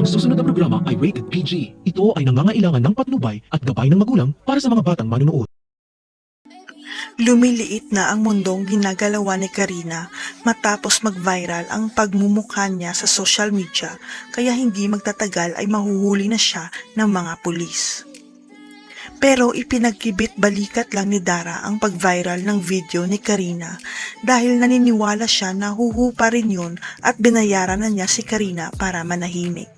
Ang susunod na programa ay rated PG. Ito ay nangangailangan ng patnubay at gabay ng magulang para sa mga batang manunood. Lumiliit na ang mundong ginagalawa ni Karina matapos mag-viral ang pagmumukha niya sa social media, kaya hindi magtatagal ay mahuhuli na siya ng mga pulis. Pero ipinagkibit balikat lang ni Dara ang pag-viral ng video ni Karina dahil naniniwala siya na huhupa rin yun at binayaran na niya si Karina para manahimik.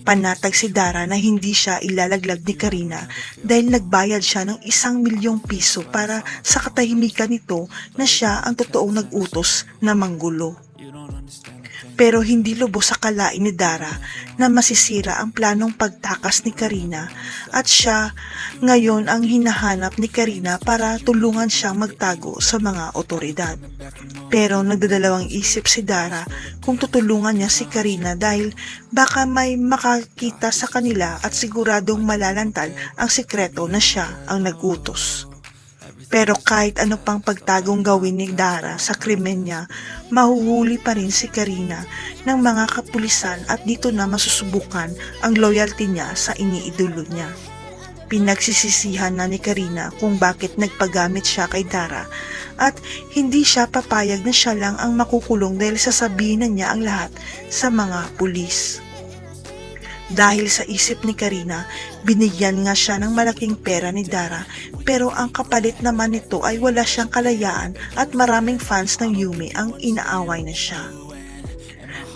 Panatag si Dara na hindi siya ilalaglag ni Karina dahil nagbayad siya ng 1,000,000 piso para sa katahimikan nito na siya ang totoong nag-utos na manggulo. Pero hindi lubos sa kalain ni Dara na masisira ang planong pagtakas ni Karina at siya ngayon ang hinahanap ni Karina para tulungan siyang magtago sa mga otoridad. Pero nagdadalawang isip si Dara kung tutulungan niya si Karina dahil baka may makakita sa kanila at siguradong malalantad ang sikreto na siya ang nag-utos. Pero kahit ano pang pagtagong gawin ni Dara sa krimen niya, mahuhuli pa rin si Karina ng mga kapulisan at dito na masusubukan ang loyalty niya sa iniidolo niya. Pinagsisisihan na ni Karina kung bakit nagpagamit siya kay Dara at hindi siya papayag na siya lang ang makukulong dahil sasabihin na niya ang lahat sa mga pulis. Dahil sa isip ni Karina, binigyan nga siya ng malaking pera ni Dara pero ang kapalit naman nito ay wala siyang kalayaan at maraming fans ng Yumi ang inaaway na siya.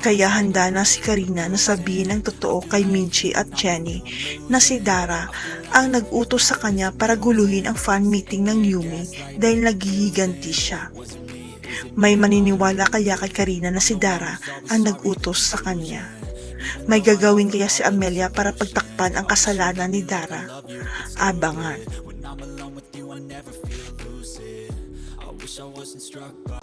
Kaya handa na si Karina na sabihin ng totoo kay Minchi at Jenny na si Dara ang nag-utos sa kanya para guluhin ang fan meeting ng Yumi dahil naghihiganti siya. May maniniwala kaya kay Karina na si Dara ang nag-utos sa kanya. May gagawin kaya si Amelia para pagtakpan ang kasalanan ni Dara? Abangan. I wish I wasn't struck by